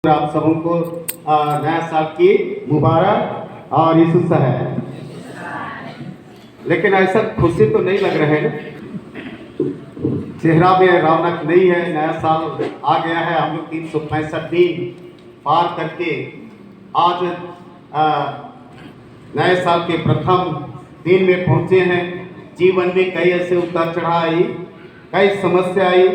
आप सबों को नया साल की मुबारक और यीशु है। लेकिन ऐसा खुशी तो नहीं लग रहे हैं, चेहरा में रौनक नहीं है। नया साल आ गया है, हम लोग 365 दिन पार करके आज नए साल के प्रथम दिन में पहुंचे हैं। जीवन में कई ऐसे उतार चढ़ाव आई, कई समस्या आई,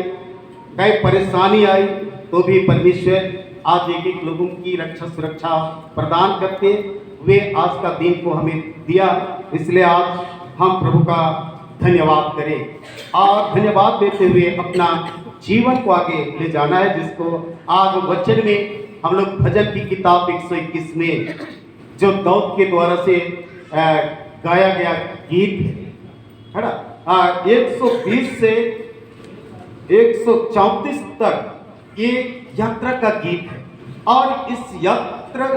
कई परेशानी आई, तो भी परमेश्वर आज एक एक लोगों की रक्षा सुरक्षा प्रदान करके वे आज का दिन को हमें दिया। इसलिए आज हम प्रभु का धन्यवाद करें और धन्यवाद देते हुए अपना जीवन को आगे ले जाना है, जिसको आज वचन में हम लोग भजन की किताब 121 में जो दाऊद के द्वारा से गाया गया गीत है ना, 120 से 134 तक ये यात्रा का गीत है। और इस यात्रा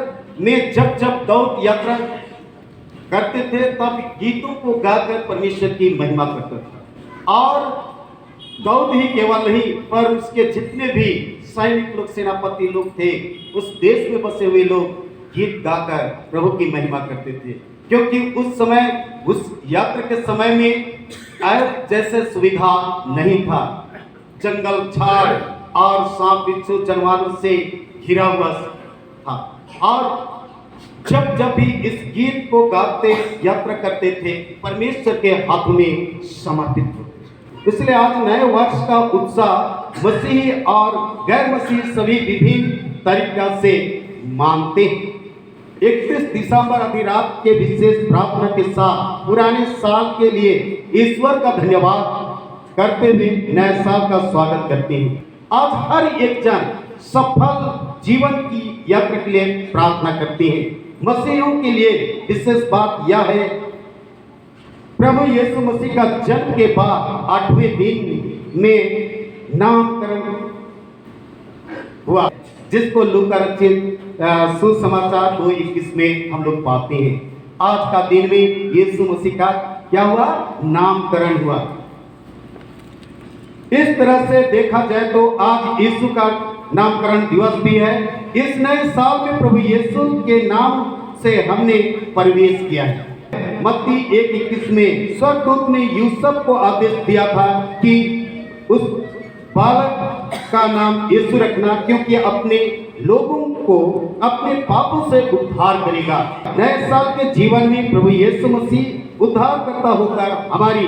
में जब जब दाऊद यात्रा करते थे तब गीतों को गाकर परमेश्वर की महिमा करते थे। और दाऊद ही केवल नहीं पर उसके जितने भी सैनिक लोग, सेनापति लोग थे, उस देश में बसे हुए लोग गीत गाकर प्रभु की महिमा करते थे। क्योंकि उस समय, उस यात्रा के समय में जैसे सुविधा नहीं था। जंगल झाड़ और सांप बिच्छू जानवरों से घिरा हुआ था। और जब जब भी इस गीत को गाते यात्रा करते थे, परमेश्वर के हाथ में समर्पित होते। इसलिए आज नए वर्ष का उत्साह मसीही और गैर मसीही सभी विभिन्न तरीका से मानते हैं। 31 दिसंबर आधी रात के विशेष प्रार्थना के साथ पुराने साल के लिए ईश्वर का धन्यवाद करते हुए नए साल का स्वागत करते हैं। आज हर एक जन सफल जीवन की यात्रा के लिए प्रार्थना करते हैं। मसीहियों के लिए विशेष बात यह है, प्रभु यीशु मसीह का जन्म के बाद 8वें दिन में नामकरण हुआ, जिसको लूका रचित सुसमाचार 2:21 में हम लोग पाते हैं। आज का दिन में यीशु मसीह का क्या हुआ? नामकरण हुआ। इस तरह से देखा जाए तो आज यीशु का नामकरण दिवस भी है। इस नए साल में प्रभु यीशु के नाम से हमने प्रवेश किया है। मत्ती 1:21 में स्वर्गदूत ने यूसुफ को आदेश दिया था कि उस बालक का नाम यीशु रखना, क्योंकि अपने लोगों को अपने पापों से उद्धार करेगा। नए साल के जीवन में प्रभु यीशु मसीह उद्धारकर्ता होकर हमारी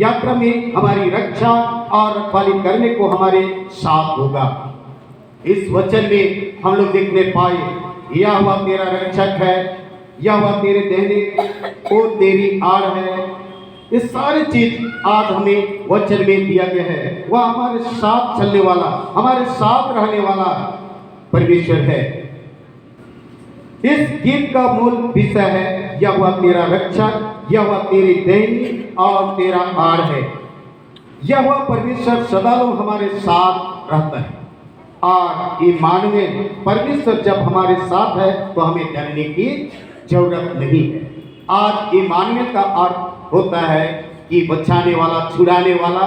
यात्रा में हमारी रक्षा और रखवाली करने को हमारे साथ होगा। इस वचन में हम लोग देखने पाए, यहोवा तेरा रक्षक है, यहोवा तेरे देहने और तेरी आड़ है। ये सारी चीज आज हमें वचन में दिया गया है। वह हमारे साथ चलने वाला, हमारे साथ रहने वाला परमेश्वर है। इस गीत का मूल विषय है, यहोवा तेरा रक्षक, यहोवा तेरी देहनी और तेरा आड़ है। यहोवा परमेश्वर सदा हमारे साथ रहता है। और ईमान में परमेश्वर जब हमारे साथ है तो हमें डरने की जरूरत नहीं है। आज ईमानुएल का अर्थ होता है कि बचाने वाला, छुड़ाने वाला।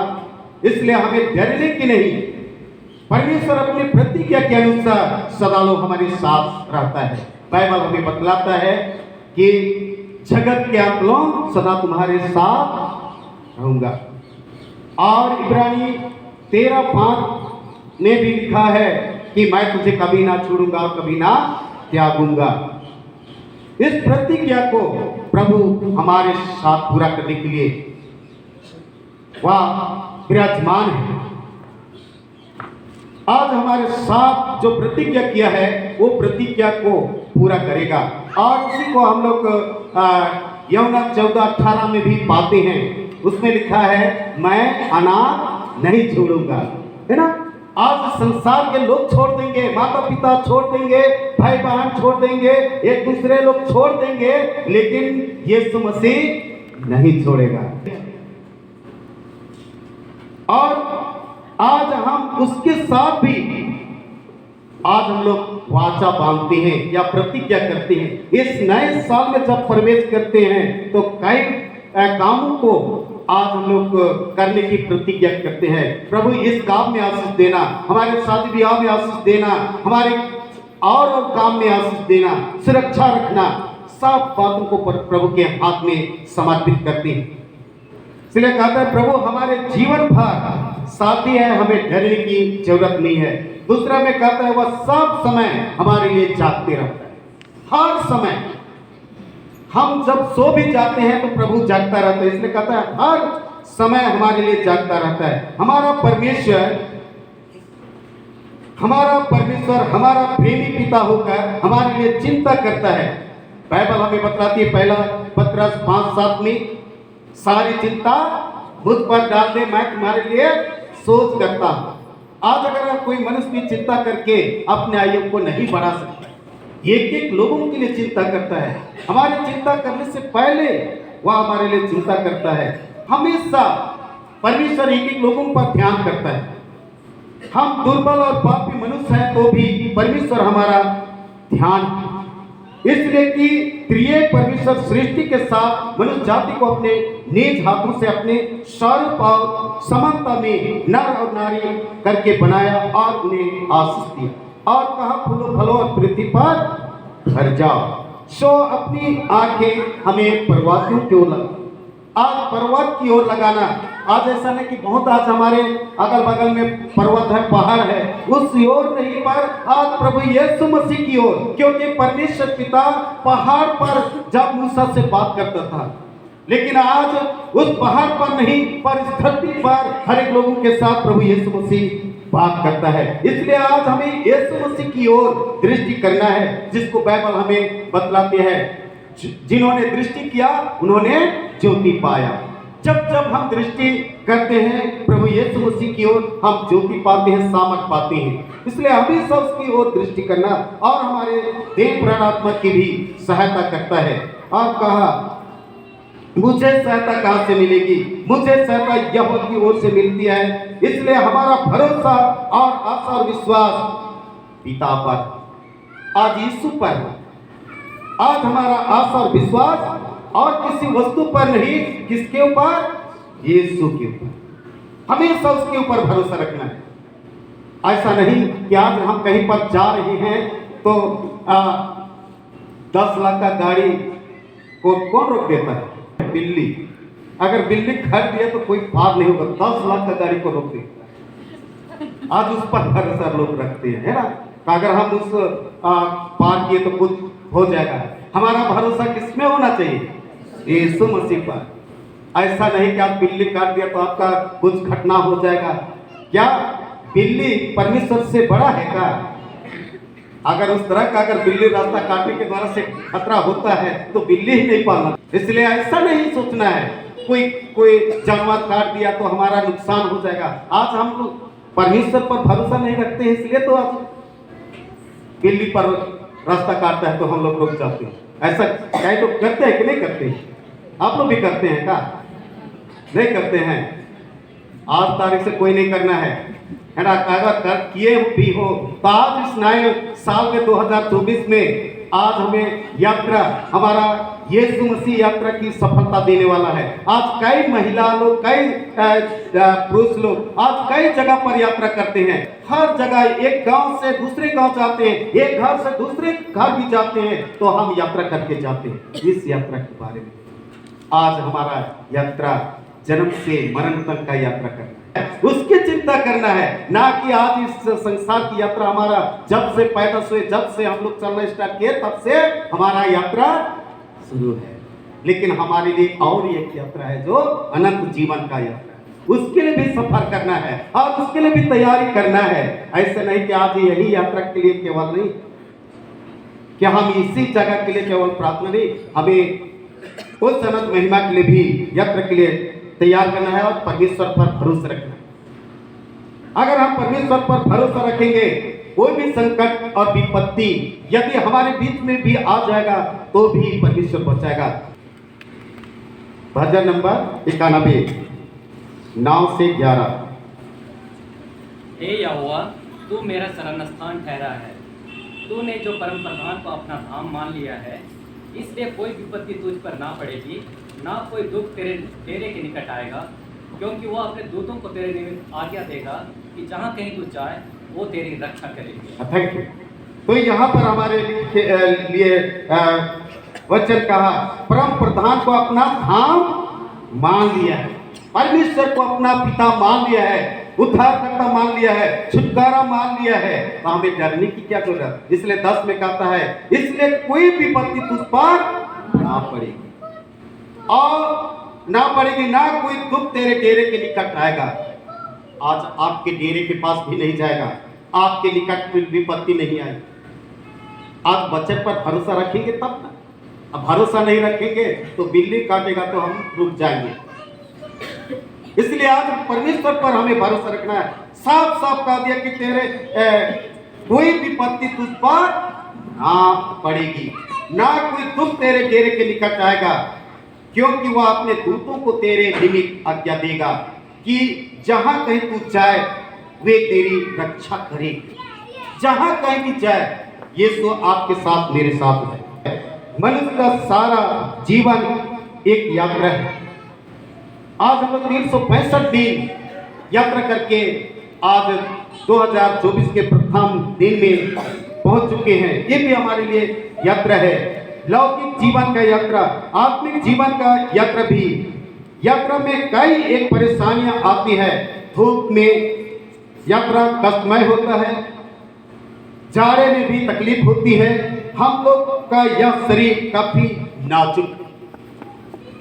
इसलिए हमें डरने की नहीं, परमेश्वर अपने प्रतिज्ञा के अनुसार सदा हमारे साथ रहता है। बाइबल हमें बतलाता है कि जगत के अंत सदा तुम्हारे साथ रहूंगा। और इब्रानी 13:5 में भी लिखा है कि मैं तुझे कभी ना छोड़ूंगा और कभी ना त्यागूंगा। इस प्रतिज्ञा को प्रभु हमारे साथ पूरा करने के लिए वह विराजमान है। आज हमारे साथ जो प्रतिज्ञा किया है वो प्रतिज्ञा को पूरा करेगा। और उसी को हम लोग यूहन्ना 14:18 में भी पाते हैं। उसमें लिखा है, मैं अनाथ नहीं छोड़ूंगा, है ना। आज संसार के लोग छोड़ देंगे, माता पिता छोड़ देंगे, भाई बहन छोड़ देंगे, एक दूसरे लोग छोड़ देंगे, लेकिन यीशु मसीह नहीं छोड़ेगा। और आज हम उसके साथ भी आज हम लोग वाचा बांधते हैं या प्रतिज्ञा करते हैं। इस नए साल में जब प्रवेश करते हैं तो कई कामों को आज हम लोग करने की प्रतिज्ञा करते हैं। प्रभु इस काम में आशीष देना, हमारे शादी विवाह में आशीष देना, हमारे और काम में आशीष देना, सुरक्षा रखना, सब बातों को प्रभु के हाथ में समर्पित करते हैं। इसलिए कहता है प्रभु हमारे जीवन भर साथी है, हमें डरने की जरूरत नहीं है। दूसरा में कहता है वह सब समय हमारे लिए जागते रहता है। हर समय हम जब सो भी जाते हैं तो प्रभु जागता रहता है। इसलिए कहता है हर समय हमारे लिए जागता रहता है। हमारा परमेश्वर हमारा प्रेमी पिता होकर हमारे लिए चिंता करता है। बाइबल हमें बताती है, पहला पत्रस 5:7 में, सारी चिंता मुझ पर डाल दे, मैं तुम्हारे लिए सोच करता हूं। आज अगर कोई मनुष्य भी चिंता करके अपने आयु को नहीं बढ़ा सकता, एक एक लोगों के लिए चिंता करता है। हमारी चिंता करने से पहले वह हमारे लिए चिंता करता है। हमेशा परमेश्वर एक एक लोगों पर ध्यान करता है। हम दुर्बल और पापी मनुष्य हैं तो भी परमेश्वर हमारा ध्यान, इसलिए कि त्रिएक परमेश्वर सृष्टि के साथ मनुष्य जाति को अपने निज हाथों से अपने स्वरूप और समानता में नर और नारी करके बनाया और उन्हें आशीष दिया और कहा फूलो फलो और पृथ्वी पर भर जाओ। सो अपनी आंखें हमें पर्वतों की ओर, आज पर्वत की ओर लगाना। आज ऐसा नहीं कि बहुत आज हमारे अगल बगल में पर्वत है, पहाड़ है, उस ओर नहीं पर आज प्रभु यीशु मसीह की ओर, क्योंकि परमेश्वर पिता पहाड़ पर जब मूसा से बात करता था, लेकिन आज उस पहाड़ पर नहीं पर इस धरती पर हर एक लोगों के साथ प्रभु यीशु मसीह बात करता है। इसलिए आज हमें यीशु मसीह की ओर दृष्टि करना है, जिसको बाइबल हमें बतलाते हैं, जिन्होंने दृष्टि किया उन्होंने ज्योति पाया। जब जब हम दृष्टि करते हैं प्रभु यीशु मसीह की ओर, हम ज्योति पाते हैं, सामर्थ पाते हैं। इसलिए हमेशा उसकी ओर दृष्टि करना और हमारे देह प्राण आत्मा की भी सहायता करता है। और कहा मुझे सहायता कहां से मिलेगी, मुझे सहायता यहोवा की ओर से मिलती है। इसलिए हमारा भरोसा और आशा और विश्वास पिता पर, आज यीशु पर, आज हमारा आशा और विश्वास और किसी वस्तु पर नहीं, किसके ऊपर? यीशु के ऊपर। हमेशा उसके ऊपर भरोसा रखना है। ऐसा नहीं कि आज हम कहीं पर जा रहे हैं तो 10 लाख का गाड़ी को कौन रोक देता है? बिल्ली। अगर बिल्ली खरीद दिया तो कोई पार नहीं होगा, 10 लाख का गाड़ी को रोक देता है। आज उस पर भरोसा लोग रखते हैं, है ना? अगर हम उस पार किए तो कुछ हो जाएगा। हमारा भरोसा किसमें होना चाहिए? यीशु मसीह पर। ऐसा नहीं कि आप बिल्ली काट दिया तो आपका कुछ घटना हो जाएगा। क्या बिल्ली परमेश्वर से बड़ा है क्या? अगर उस तरह का अगर बिल्ली रास्ता काटने के द्वारा से खतरा होता है तो बिल्ली ही नहीं पालना। इसलिए ऐसा नहीं सोचना है कोई जानवर काट दिया तो हमारा नुकसान हो जाएगा। आज हम लोग परमेश्वर पर भरोसा नहीं रखते हैं, इसलिए तो आज बिल्ली पर रास्ता काटता है तो हम लोग रुक जाते हैं। ऐसा कई लोग करते हैं कि नहीं करते? आप लोग भी करते हैं क्या? नहीं करते हैं। आज तारीख से कोई नहीं करना है ना? अगर किए भी हो तो आज इस नए साल में 2024 में आज हमें यात्रा, हमारा यीशु मसीह यात्रा की सफलता देने वाला है। आज कई महिला लोग, कई पुरुष लोग आज कई जगह पर यात्रा करते हैं। हर जगह एक गांव से दूसरे गांव जाते हैं, एक घर से दूसरे घर भी जाते हैं, तो हम यात्रा करके जाते हैं। इस यात्रा के बारे में आज हमारा यात्रा जन्म से मरण तक का यात्रा करना है, उसकी चिंता करना है, ना कि आज इस संसार की यात्रा हमारा जब से पैदा हुए, जब से हम लोग चलना स्टार्ट किए तब से हमारा यात्रा शुरू है। लेकिन हमारे लिए और एक यात्रा है जो अनंत जीवन का यात्रा है, उसके लिए भी सफर करना है और उसके लिए भी तैयारी करना है। ऐसे नहीं कि आज यही यात्रा के लिए केवल नहीं, कि हम इसी जगह के लिए केवल प्रार्थना नहीं, हमें उस अनंत महिमा के लिए भी यात्रा के लिए तैयार करना है और परमेश्वर पर भरोसा रखना है। अगर हम परमेश्वर पर भरोसा रखेंगे, कोई भी संकट और विपत्ति यदि हमारे बीच में भी आ जाएगा तो भी परमेश्वर बचाएगा। भजन नंबर 91 9 से 11। हे यहोवा, तू मेरा शरण स्थान ठहरा है। तूने जो परम प्रधान को अपना धाम मान लिया है, इसलिए कोई विपत्ति तुझ पर ना पड़ेगी, ना कोई दुख तेरे के निकट आएगा, क्योंकि वह अपने दूतों को तेरे निमित्त आज्ञा देगा कि जहाँ कहीं तू जाए वो तेरी रक्षा करेंगे। Thank you. तो यहाँ पर हमारे लिए वचन कहा, परम प्रधान को अपना धाम मान लिया है, परमेश्वर को अपना पिता मान लिया है, उद्धारकर्ता मान लिया है, छुटकारा मान लिया है, तो हमें डरने की क्या जरूरत। इसलिए 10 में कहता है, इसलिए कोई विपत्ति तुझ पर ना पड़ेगी और ना पड़ेगी, ना कोई दुख तेरे डेरे के निकट आएगा। आज आपके डेरे के पास भी नहीं जाएगा, आपके निकट विपत्ति नहीं आएगी। आप वचन पर भरोसा रखेंगे तब ना, अब भरोसा नहीं रखेंगे तो बिल्ली काटेगा तो हम रुक जाएंगे। इसलिए आज परमेश्वर पर हमें भरोसा रखना है। साफ साफ कह दिया कि तेरे कोई विपत्ति तुझ पर ना पड़ेगी, ना कोई दुख तेरे डेरे के निकट आएगा, क्योंकि वह अपने दूतों को तेरे निमित्त आज्ञा देगा कि जहां कहीं तू जाए वे तेरी रक्षा करेंगे। जहां कहीं भी जाए, यीशु आपके साथ मेरे साथ है। मनुष्य का सारा जीवन एक यात्रा है। आज हम लोग 365 दिन यात्रा करके आज 2024 के प्रथम दिन में पहुंच चुके हैं। ये भी हमारे लिए यात्रा है, लौकिक जीवन का यात्रा, आत्मिक जीवन का यात्रा भी। यात्रा में कई एक परेशानियां आती है। धूप में यात्रा कष्टमय होता है, जाड़े में भी तकलीफ होती है। हम लोग का यह शरीर काफी नाजुक,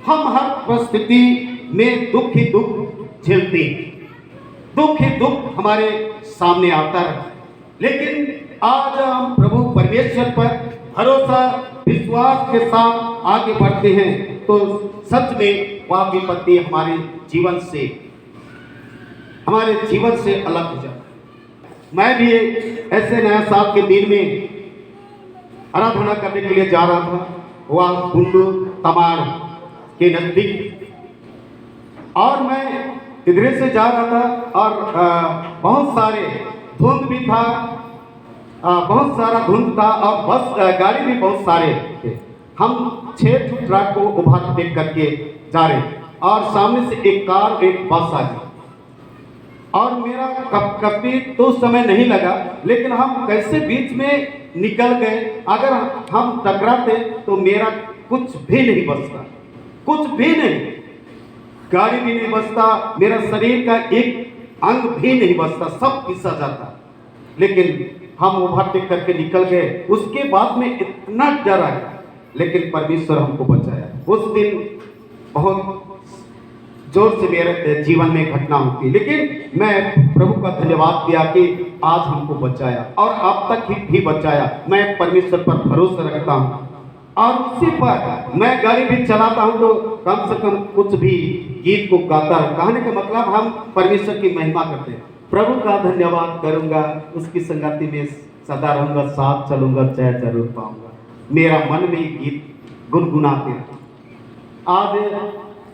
हम हर परिस्थिति में दुख ही दुख झेलते हैं, दुख ही दुख हमारे सामने आता है। लेकिन आज हम प्रभु परमेश्वर पर भरोसा विश्वास के साथ आगे बढ़ते हैं तो सच में वह विपत्ति हमारे जीवन से अलग हो जाता है। मैं भी ऐसे नया साल के दिन में आराधना करने के लिए जा रहा था, वह कुंडू तमाड़ के नजदीक, और मैं इधर से जा रहा था और बहुत सारे धुंध भी था, बहुत सारा धुंध था और बस गाड़ी भी बहुत सारे थे। हम 6 ट्रक को ओवरटेक करके जा रहे और सामने से एक कार एक बस आ गई और मेरा कभी तो उस समय नहीं लगा, लेकिन हम कैसे बीच में निकल गए। अगर हम टकराते तो मेरा कुछ भी नहीं बचता, कुछ भी नहीं, गाड़ी भी नहीं बचता, मेरा शरीर का एक अंग भी नहीं बचता, सब पिसा जाता। लेकिन हम ओवरटेक करके निकल गए। उसके बाद में इतना डर आया, लेकिन परमेश्वर हमको बचाया। उस दिन बहुत जोर से मेरे जीवन में घटना होती, लेकिन मैं प्रभु का धन्यवाद किया कि आज हमको बचाया और अब तक भी बचाया। मैं परमेश्वर पर भरोसा रखता हूँ और उसी पर मैं गाड़ी भी चलाता हूँ तो कम से कम कुछ भी गीत को गाता हूँ। कहने का मतलब हम परमेश्वर की महिमा करते हैं। प्रभु का धन्यवाद करूँगा, उसकी संगति में सदा रहूँगा, साथ चलूँगा, जय जरूर पाऊँगा। मेरा मन में गीत गुनगुनाते हैं। आज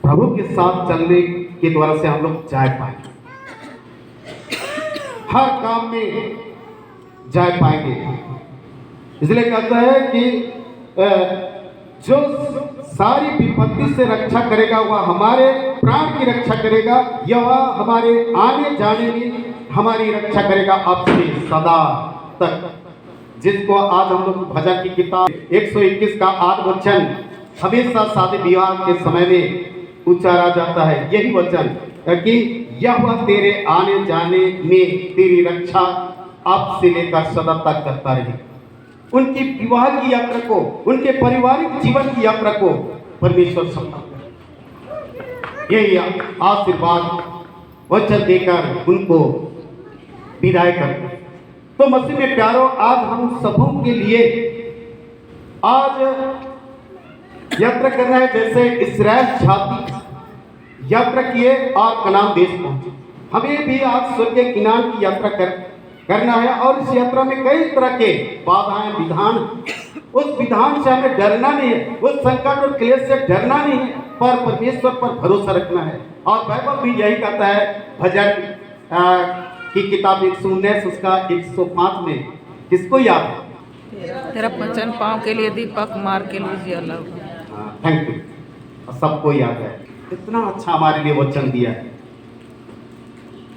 प्रभु के साथ चलने के द्वारा से हम लोग जाए पाएंगे, हर काम में जाए पाएंगे। इसलिए कहता है कि जो सारी विपत्ति से रक्षा करेगा वह हमारे प्राण की रक्षा करेगा, या वह हमारे आने जाने में हमारी रक्षा करेगा अब से सदा तक। जिसको आज हम लोग भजन की किताब 121 का 8 वचन हमेशा शादी विवाह के समय में उच्चारा जाता है। यही वचन कि यह तेरे आने जाने में तेरी रक्षा अब से लेकर सदा तक करता रहे। उनकी विवाह की यात्रा को, उनके पारिवारिक जीवन की यात्रा को परमेश्वर सफल करे। यही आशीर्वाद वचन देकर उनको विदाई करते। तो मसीह में प्यारो, आज हम सबों के लिए आज यात्रा कर रहे हैं। जैसे इस्राएल जाति यात्रा किए और कनान देश पहुंचे, हमें भी आज स्वर्ग के किनार की यात्रा करना है। और इस यात्रा में कई तरह के बाधाएं, विधान, उस विधान से हमें डरना नहीं है, उस संकट और क्लेश से डरना नहीं है, पर परमेश्वर पर भरोसा रखना है। और बाइबल भी यही कहता है, भजन की किताब 119 उसका 105 में, किसको याद है? तेरा वचन पाँव के लिए दीपक, मार के लिए जिया। थैंक यू, सबको याद है। इतना अच्छा हमारे लिए वचन दिया है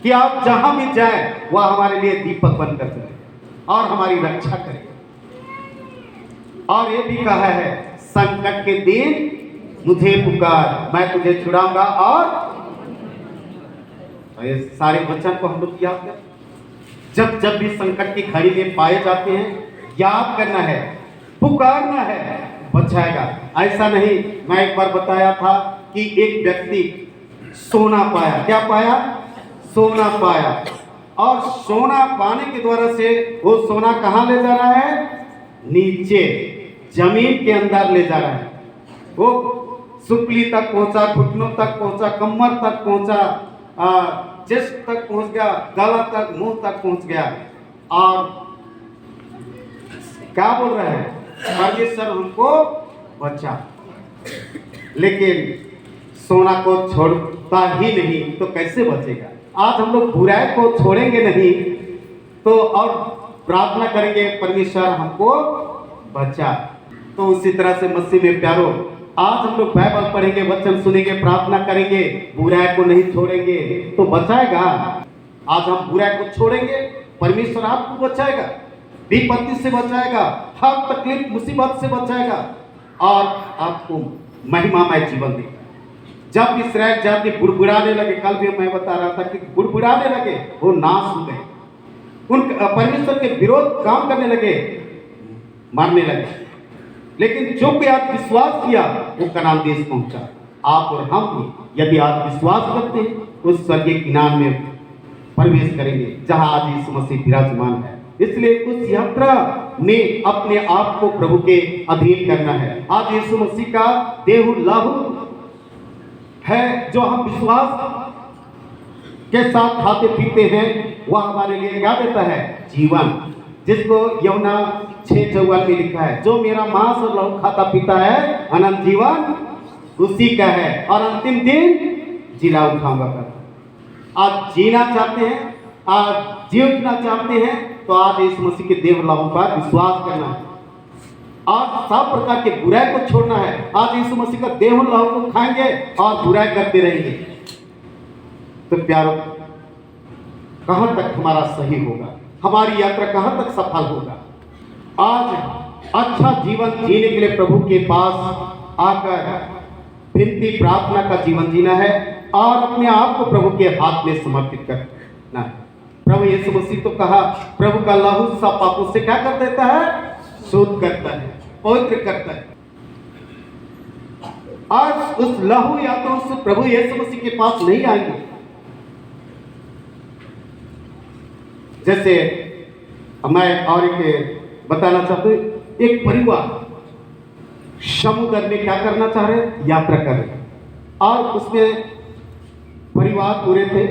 कि आप जहां भी जाए वह हमारे लिए दीपक बनकर चले और हमारी रक्षा करे। और ये भी कहा है, संकट के दिन मुझे पुकार, मैं तुझे छुड़ाऊंगा। और ये सारे वचन को हम लोग याद करें। जब जब भी संकट की घड़ी में पाए जाते हैं, याद करना है, पुकारना है, बचाएगा। ऐसा नहीं, मैं एक बार बताया था कि एक व्यक्ति सोना पाया। क्या पाया? सोना पाया। और सोना पाने के द्वारा से वो सोना कहाँ ले जा रहा है? नीचे जमीन के अंदर ले जा रहा है। वो सुपली तक पहुंचा, घुटनों तक पहुंचा, कमर तक पहुंचा, चेस्ट तक पहुंच गया, गला तक, मुंह तक पहुंच गया। और क्या बोल रहा है? परमेश्वर हमको बचा। लेकिन सोना को छोड़ता ही नहीं तो कैसे बचेगा? आज हम लोग बुराई को छोड़ेंगे नहीं तो और प्रार्थना करेंगे, परमेश्वर हमको बचा। तो उसी तरह से मसीह में प्यारो, आज हम लोग बाइबल पढ़ेंगे, वचन सुनेंगे, प्रार्थना करेंगे, बुराई को नहीं छोड़ेंगे तो बचाएगा। आज हम बुराई को छोड़ेंगे, परमेश्वर आपको बचाएगा, विपत्ति से बचाएगा, हर तकलीफ मुसीबत से बचाएगा और आपको महिमामय जीवन देगा। जब इस्राएल जाति बुड़बुड़ाने लगे, कल भी मैं बता रहा था कि बुड़बुड़ाने लगे, वो नाश हो गए, उन परमेश्वर के विरोध काम करने लगे, मारने लगे। लेकिन जो भी आज विश्वास किया वो कनान देश पहुंचा। आप और हम भी यदि आप विश्वास करते हैं उस स्वर्गीय किनान में प्रवेश करेंगे जहां आज यीशु मसीह विराजमान है। इसलिए उस यात्रा में अपने आप को प्रभु के अधीन करना है। आज यीशु मसीह का देह लहू है जो हम विश्वास के साथ खाते पीते हैं, वह हमारे लिए क्या देता है? जीवन। जिसको यूहन्ना 6:54 में लिखा है, जो मेरा मांस और लहू खाता पीता है अनंत जीवन उसी का है और अंतिम दिन जिला उठाऊंगा कर। आज जीना चाहते हैं, आज जी उठना चाहते हैं तो आज यीशु मसीह के देह लहू पर विश्वास करना है और सब प्रकार के बुराई को छोड़ना है। आज यीशु मसीह का देह लहू को खाएंगे और बुराई करते रहेंगे तो प्यारो, कहां तक हमारा सही होगा? हमारी यात्रा कहां तक सफल होगा? आज अच्छा जीवन जीने के लिए प्रभु के पास आकर विनती प्रार्थना का जीवन जीना है और अपने आप को प्रभु के हाथ में समर्पित करना है। प्रभु यीशु मसीह तो कहा, प्रभु का लहू सब पापों से क्या कर देता है? शुद्ध करता है, पवित्र करता है। आज उस लहू या तो उस प्रभु यीशु मसीह के पास नहीं आएंगे। जैसे मैं और एक बताना चाहता हूं, एक परिवार समुद्र में क्या करना चाह रहे? यात्रा कर रहे और उसमें परिवार पूरे थे,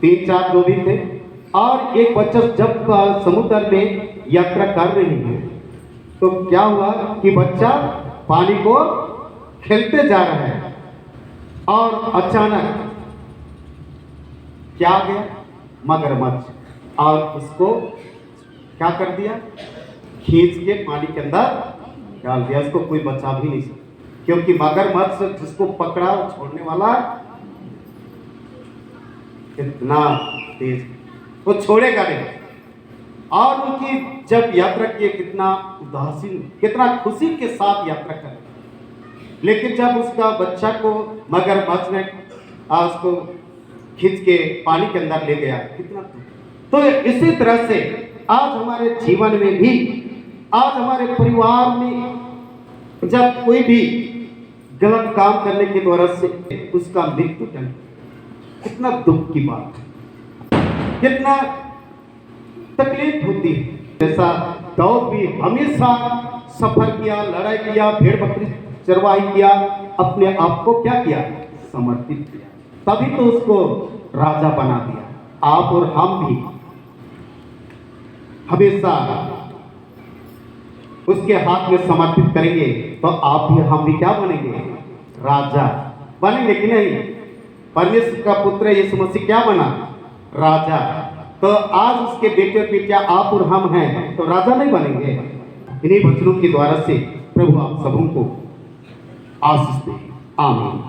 3-4 जो भी थे और एक बच्चा जब समुद्र में यात्रा कर रही है तो क्या हुआ कि बच्चा पानी को खेलते जा रहा है और अचानक क्या आ गया? मगरमच्छ, और उसको क्या कर दिया? खींच के पानी के अंदर डाल दिया। उसको कोई बचा भी नहीं सकता क्योंकि मगरमच्छ जिसको पकड़ा छोड़ने वाला इतना तेज, वो छोड़ेगा नहीं। और उनकी जब यात्रा की कितना उदासीन, कितना खुशी के साथ यात्रा कर, लेकिन जब उसका बच्चा को मगरमच्छ ने उसको खींच के पानी के अंदर ले गया, कितना तो इसी तरह से आज हमारे जीवन में भी, आज हमारे परिवार में जब कोई भी गलत काम करने के द्वारा से उसका मृत्यु टल, कितना दुख की बात है, कितना तकलीफ होती है। जैसा दाऊद भी हमेशा सफर किया, लड़ाई किया, भेड़ बकरी चरवाही किया, अपने आप को क्या किया? समर्पित किया, तभी तो उसको राजा बना दिया। आप और हम भी हमेशा उसके हाथ में समर्पित करेंगे तो आप भी, हम भी क्या बनेंगे? राजा बनेंगे कि नहीं? परमेश्वर का पुत्र यीशु मसीह क्या बना? राजा। तो आज उसके बेटे बेटियां आप और हम हैं तो राजा नहीं बनेंगे? इन्हीं वचनों के द्वारा से प्रभु आप सबों को आशीष दे। आमीन।